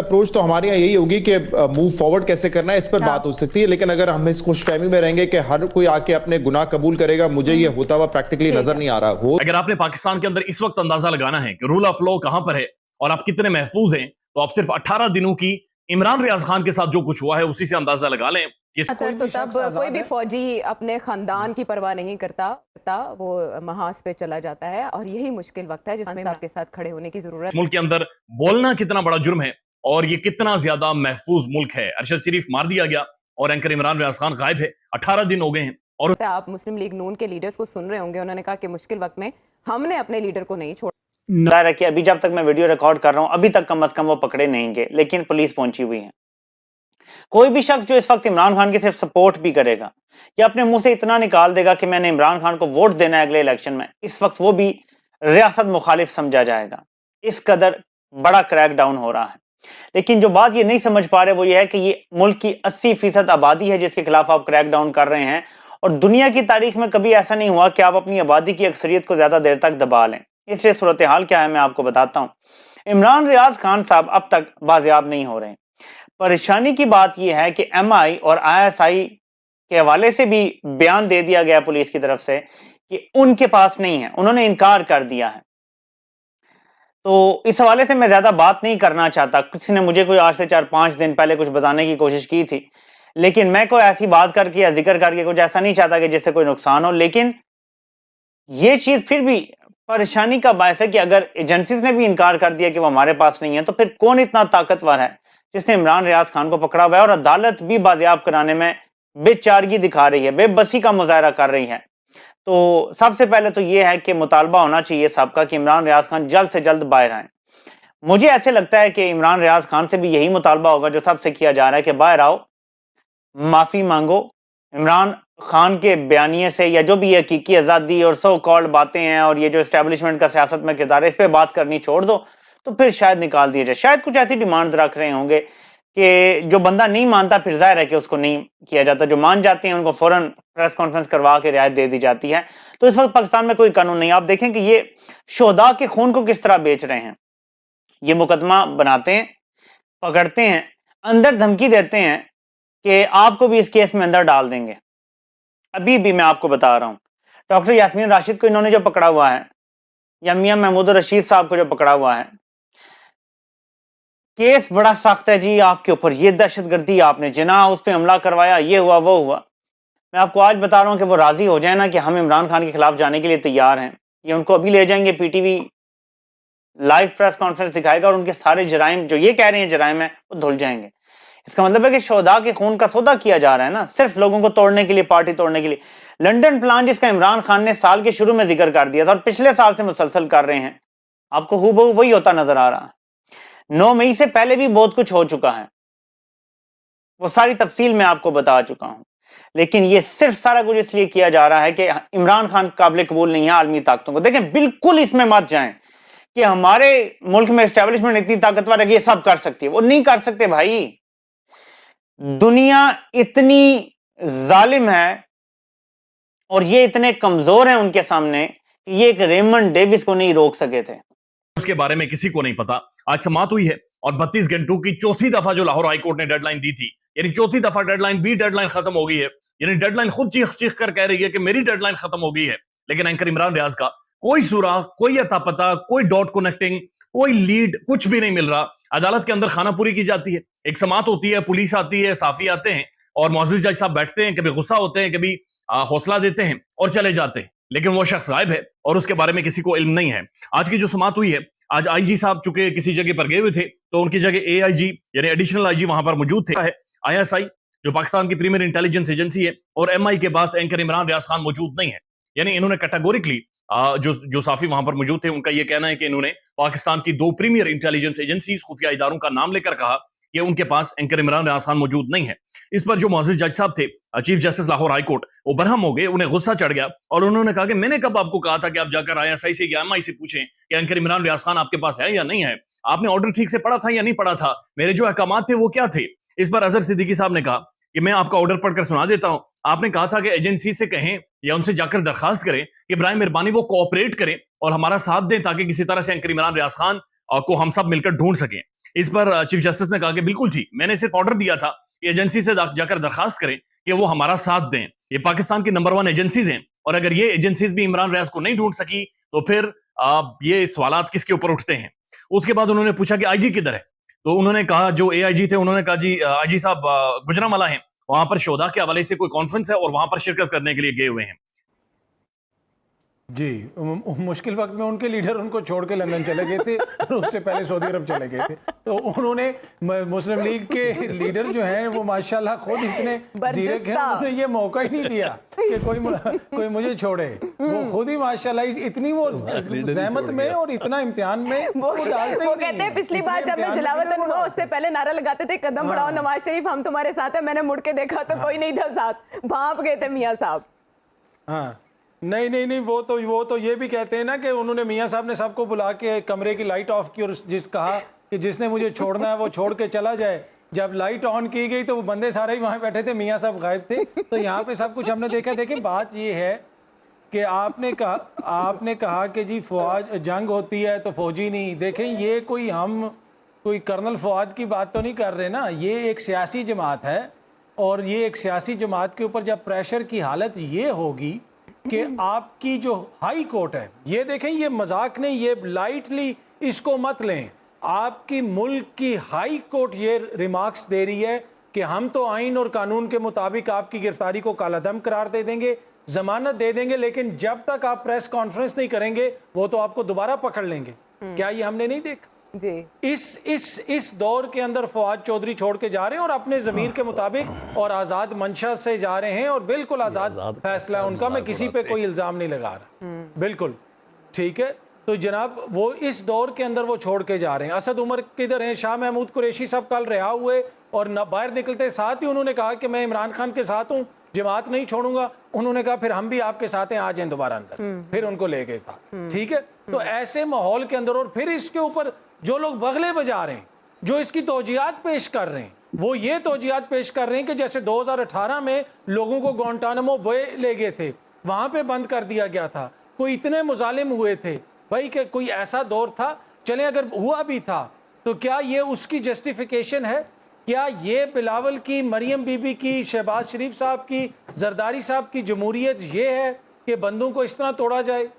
Approach तो हमारे यहाँ यही होगी कि मूव फॉरवर्ड कैसे करना है, इस पर बात हो सकती है। लेकिन अगर हम इस खुशफहमी में रहेंगे कि हर कोई आके अपने गुनाह कबूल करेगा, मुझे ये होता हुआ प्रैक्टिकली नजर नहीं आ रहा। अगर आपने पाकिस्तान के अंदर इस वक्त अंदाजा लगाना है कि रूल ऑफ लॉ कहां पर है और आप कितने महफूज हैं, तो आप सिर्फ 18 दिनों की इमरान रियाज खान के साथ जो कुछ हुआ है उसी से अंदाजा लगा लें। तो तब कोई भी फौजी अपने खानदान की परवाह नहीं करता, वो महाज पे चला जाता है, और यही मुश्किल वक्त है जिसमें आपके साथ खड़े होने की जरूरत है। मुल्क के अंदर बोलना कितना बड़ा जुर्म है और ये कितना ज्यादा महफूज मुल्क है। अरशद शरीफ मार दिया गया और एंकर इमरान रियाज खान गायब है, 18 दिन हो गए हैं। और आप मुस्लिम लीग नून के लीडर्स को सुन रहे होंगे, उन्होंने कहा कि मुश्किल वक्त में हमने अपने लीडर को नहीं छोड़ा। जाहिर है कि अभी जब तक मैं वीडियो रिकॉर्ड कर रहा हूं, अभी तक कम से कम वो पकड़े नहीं गए, लेकिन पुलिस पहुंची हुई है। कोई भी शख्स जो इस वक्त इमरान खान की सिर्फ सपोर्ट भी करेगा या अपने मुंह से इतना निकाल देगा कि मैंने इमरान खान को वोट देना है अगले इलेक्शन में, इस वक्त वो भी रियासत मुखालिफ समझा जाएगा। इस कदर बड़ा क्रैकडाउन हो रहा है। लेकिन जो बात ये नहीं समझ पा रहे वो ये है कि ये मुल्क की 80% आबादी है जिसके खिलाफ आप क्रैकडाउन कर रहे हैं, और दुनिया की तारीख में कभी ऐसा नहीं हुआ कि आप अपनी आबादी की अक्सरियत को ज्यादा देर तक दबा लें। इसलिए सूरत हाल क्या है मैं आपको बताता हूं। इमरान रियाज खान साहब अब तक बाजियाब नहीं हो रहे। परेशानी की बात यह है कि MI और ISI के हवाले से भी बयान दे दिया गया पुलिस की तरफ से कि उनके पास नहीं है, उन्होंने इनकार कर दिया है। तो इस हवाले से मैं ज्यादा बात नहीं करना चाहता। किसी ने मुझे कोई 8 से 4-5 दिन पहले कुछ बताने की कोशिश की थी, लेकिन मैं कोई ऐसी बात करके या जिक्र करके कुछ ऐसा नहीं चाहता कि जिससे कोई नुकसान हो। लेकिन ये चीज फिर भी परेशानी का बायस है कि अगर एजेंसीज ने भी इनकार कर दिया कि वो हमारे पास नहीं है, तो फिर कौन इतना ताकतवर है जिसने इमरान रियाज खान को पकड़ा हुआ है, और अदालत भी बाजियाब कराने में बेचारगी दिखा रही है, बेबसी का मुजाहरा कर रही है। तो सबसे पहले तो यह है कि मुतालबा होना चाहिए सबका कि इमरान रियाज खान जल्द से जल्द बाहर आए। मुझे ऐसे लगता है कि इमरान रियाज खान से भी यही मुतालबा होगा जो सबसे किया जा रहा है कि बाहर आओ, माफी मांगो। इमरान खान के बयानिए से या जो भी हकीकी आज़ादी और सो कॉल्ड बातें हैं और ये जो एस्टेब्लिशमेंट का सियासत में किरदार है, इस पर बात करनी छोड़ दो, तो फिर शायद निकाल दिया जाए। शायद कुछ ऐसी डिमांड्स रख रहे होंगे कि जो बंदा नहीं मानता फिर जाहिर है कि उसको नहीं किया जाता, जो मान जाते हैं उनको फौरन प्रेस कॉन्फ्रेंस करवा के रियायत दे दी जाती है। तो इस वक्त पाकिस्तान में कोई कानून नहीं। आप देखें कि ये शोहदा के खून को किस तरह बेच रहे हैं। ये मुकदमा बनाते हैं, पकड़ते हैं, अंदर धमकी देते हैं कि आपको भी इस केस में अंदर डाल देंगे। अभी भी मैं आपको बता रहा हूं, डॉक्टर यास्मीन राशिद को इन्होंने जो पकड़ा हुआ है, या मियां महमूद रशीद साहब को जो पकड़ा हुआ है, केस बड़ा सख्त है जी आपके ऊपर। ये दहशतगर्दी, आपने जिना उस पर हमला करवाया, ये हुआ वो हुआ। मैं आपको आज बता रहा हूं कि वो राजी हो जाए ना कि हम इमरान खान के खिलाफ जाने के लिए तैयार हैं, ये उनको अभी ले जाएंगे, PTV लाइव प्रेस कॉन्फ्रेंस दिखाएगा और उनके सारे जराइम जो ये कह रहे हैं जराइम है वो धुल जाएंगे। इसका मतलब है कि शोहदा के खून का सौदा किया जा रहा है ना, सिर्फ लोगों को तोड़ने के लिए, पार्टी तोड़ने के लिए। लंदन प्लान जिसका इमरान खान ने साल के शुरू में जिक्र कर दिया था और पिछले साल से मुसलसल कर रहे हैं, आपको हूबहू वही होता नजर आ रहा है। 9 मई से पहले भी बहुत कुछ हो चुका है, वो सारी तफसील मैं आपको बता चुका हूं। लेकिन ये सिर्फ सारा कुछ इसलिए किया जा रहा है कि इमरान खान काबिल कबूल नहीं है आलमी ताकतों को। देखें, बिल्कुल इसमें मत जाएं कि हमारे मुल्क में एस्टेब्लिशमेंट इतनी ताकतवर है कि ये सब कर सकती है। वो नहीं कर सकते भाई। दुनिया इतनी जालिम है और ये इतने कमजोर हैं उनके सामने कि ये एक रेमंड डेविस को नहीं रोक सके थे। उसके बारे में किसी को नहीं पता। आज समाअत हुई है और 32 घंटों की चौथी दफा जो लाहौर हाई कोर्ट ने डेडलाइन दी थी, यानी चौथी दफा डेडलाइन खत्म हो गई है। यानी डेडलाइन खुद चीख चीख कर कह रही है कि मेरी डेडलाइन खत्म हो गई है, लेकिन एंकर इमरान रियाज का कोई सुराग, कोई अता पता, कोई डॉट कनेक्टिंग, कोई लीड, कुछ भी नहीं मिल रहा। अदालत के अंदर खानापुरी की जाती है, एक समाअत होती है, पुलिस आती है, साफी आते हैं और मुअज़्ज़िज़ जज साहब बैठते हैं, कभी गुस्सा होते हैं, कभी हौसला देते हैं और चले जाते हैं, लेकिन वो शख्स गायब है और उसके बारे में किसी को इल्म नहीं है। आज की जो समाअत हुई है, आज IG साहब चुके किसी जगह पर गए हुए थे, तो उनकी जगह AIG यानी एडिशनल IG वहां पर मौजूद थे। ISI जो पाकिस्तान की प्रीमियर इंटेलिजेंस एजेंसी है, और MI के पास एंकर इमरान रियाज खान मौजूद नहीं है। यानी इन्होंने कैटेगोरिकली जो साफी वहां पर मौजूद थे, उनका यह कहना है कि इन्होंने पाकिस्तान की 2 प्रीमियर इंटेलिजेंस एजेंसीज, खुफिया इदारों का नाम लेकर कहा कि उनके पास एंकर इमरान रियाज खान मौजूद नहीं है। इस पर जो मुअज़्ज़िज़ जज साहब थे, chief justice Lahore high court, वो बरहम हो गए, उन्हें गुस्सा चढ़ गया और उन्होंने कहा कि मैंने कब आपको कहा था कि आप जाकर ISI से या MI से पूछें कि एंकर इमरान रियाज खान आपके पास है या नहीं है, आपने ऑर्डर ठीक से पढ़ा था या नहीं पढ़ा था, मेरे जो अहकामात थे वो क्या थे। इस पर अजहर सिद्दीकी साहब ने कहा कि मैं आपका ऑर्डर पढ़कर सुना देता हूं। आपने कहा था कि एजेंसी से कहें या उनसे जाकर दरखास्त करें कि बराए मेहरबानी वो कोऑपरेट करें और हमारा साथ दें ताकि किसी तरह से एंकर इमरान रियाज खान को हम सब मिलकर ढूंढ सकें। इस पर चीफ जस्टिस ने कहा कि बिल्कुल ठीक, मैंने सिर्फ ऑर्डर दिया था कि एजेंसी से जाकर दरखास्त करें कि वो हमारा साथ दें। ये पाकिस्तान की नंबर 1 एजेंसीज हैं और अगर ये एजेंसीज भी इमरान रियाज को नहीं ढूंढ सकी तो फिर ये सवालात किसके ऊपर उठते हैं। उसके बाद उन्होंने पूछा कि आईजी किधर है, तो उन्होंने कहा, जो एआईजी थे उन्होंने कहा जी आईजी साहब गुजरांवाला हैं, वहां पर शोधा के हवाले से कोई कॉन्फ्रेंस है और वहां पर शिरकत करने के लिए गए हुए हैं। जी, मुश्किल वक्त में उनके लीडर उनको छोड़ के लंदन चले गए थे और उससे पहले सऊदी अरब चले गए थे। तो उन्होंने मुस्लिम लीग के लीडर जो हैं वो माशाल्लाह खुद इतने जीरक हैं, उन्होंने ये मौका ही नहीं दिया कि कोई मुझे छोड़े। वो खुद ही माशाल्लाह इतनी वो जहमत में और इतना इम्तिहान में वो डालते वो कहते हैं पिछली बार जब मैं जलावतन हुआ उससे पहले नारा लगाते थे कदम बढ़ाओ नवाज शरीफ हम तुम्हारे साथ है, मैंने मुड़ के देखा तो कोई नहीं था साथ, भाप गए थे मियां साहब। हाँ नहीं, वो तो ये भी कहते हैं ना कि उन्होंने मियां साहब ने सबको बुला के कमरे की लाइट ऑफ की और कहा कि जिसने मुझे छोड़ना है वो छोड़ के चला जाए। जब लाइट ऑन की गई तो वो बंदे सारे ही वहाँ बैठे थे, मियां साहब गायब थे। तो यहाँ पे सब कुछ हमने देखा। देखिए बात ये है कि आपने कहा कि जी फौज जंग होती है तो फौजी नहीं। देखें ये कोई कर्नल फौज की बात तो नहीं कर रहे ना, ये एक सियासी जमात है और ये एक सियासी जमात के ऊपर जब प्रेशर की हालत ये होगी कि आपकी जो हाई कोर्ट है, ये देखें ये मजाक नहीं, ये लाइटली इसको मत लें। आपकी मुल्क की हाई कोर्ट ये रिमार्क्स दे रही है कि हम तो आइन और कानून के मुताबिक आपकी गिरफ्तारी को कालादम करार दे देंगे, जमानत दे देंगे, लेकिन जब तक आप प्रेस कॉन्फ्रेंस नहीं करेंगे वो तो आपको दोबारा पकड़ लेंगे। क्या ये हमने नहीं देखा जी? इस दौर के अंदर फवाद चौधरी छोड़ के जा रहे हैं और अपने जमीर के मुताबिक और आजाद मंशा से जा रहे हैं और बिल्कुल आजाद फैसला है उनका। मैं किसी पे कोई इल्जाम नहीं लगा रहा, बिल्कुल ठीक है। तो जनाब वो इस दौर के अंदर वो छोड़ के जा रहे हैं। असद उमर किधर हैं? शाह महमूद कुरैशी साहब कल रिहा हुए और न बाहर निकलते साथ ही उन्होंने कहा कि मैं इमरान खान के साथ हूँ, जमात नहीं छोड़ूंगा। उन्होंने कहा फिर हम भी आपके साथ हैं, आ जाएं दोबारा अंदर। फिर उनको ले गए साथ, ठीक है। तो ऐसे माहौल के अंदर और फिर इसके ऊपर जो लोग बगले बजा रहे हैं, जो इसकी तौजियात पेश कर रहे हैं, वो ये तौजियात पेश कर रहे हैं कि जैसे 2018 में लोगों को गुआंटानामो बे ले गए थे, वहां पे बंद कर दिया गया था, कोई इतने मुजालिम हुए थे भाई कि कोई ऐसा दौर था। चले अगर हुआ भी था तो क्या ये उसकी जस्टिफिकेशन है? क्या ये बिलावल की, मरियम बीबी की, शहबाज शरीफ साहब की, जरदारी साहब की जमहूरियत ये है कि बंदों को इस तरह तोड़ा जाए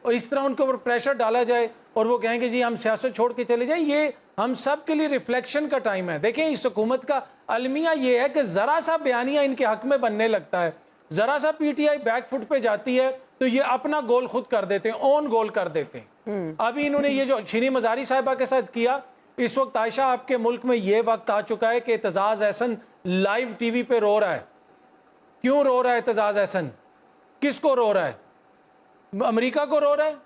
और इस तरह उनके ऊपर प्रेशर डाला जाए और वो कहेंगे जी हम सियासत छोड़ के चले जाएं? ये हम सब के लिए रिफ्लेक्शन का टाइम है। देखें इस हुकूमत का अलमिया ये है कि जरा सा बयानिया इनके हक में बनने लगता है, जरा सा पीटीआई बैकफुट पे जाती है तो ये अपना गोल खुद कर देते हैं, ओन गोल कर देते हैं। अभी इन्होंने ये जो शिरीन मजारी साहिबा के साथ किया, इस वक्त आयशा आपके मुल्क में ये वक्त आ चुका है कि एतजाज एहसन लाइव टीवी पे रो रहा है। क्यों रो रहा है एतजाज एहसन? किसको रो रहा है? अमेरिका को रो रहा है?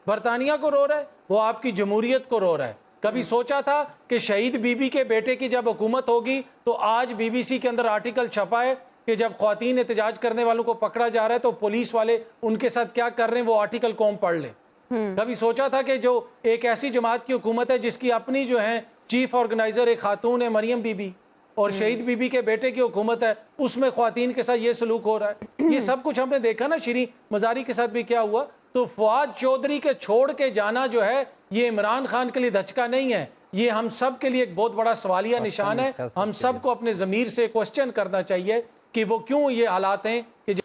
बरतानिया को रो रहा है? वो आपकी जमहूरियत को रो रहा है। कभी सोचा था कि शहीद बीबी के बेटे की जब हुकूमत होगी तो आज बीबीसी के अंदर आर्टिकल छपा है कि जब ख्वातीन एहतजाज करने वालों को पकड़ा जा रहा है तो पुलिस वाले उनके साथ क्या कर रहे हैं वो आर्टिकल कौन पढ़ ले? कभी सोचा था कि जो एक ऐसी जमात की हुकूमत है जिसकी अपनी जो है चीफ ऑर्गेनाइजर एक खातून है मरियम बीबी और शहीद बीबी के बेटे की हुकूमत है, उसमें ख्वातीन के साथ ये सलूक हो रहा है? ये सब कुछ हमने देखा ना शिरीन मजारी के साथ भी क्या हुआ। तो फवाद चौधरी के छोड़ के जाना जो है ये इमरान खान के लिए धचका नहीं है, ये हम सब के लिए एक बहुत बड़ा सवालिया निशान है। हम सबको अपने ज़मीर से क्वेश्चन करना चाहिए कि वो क्यों ये हालात हैं कि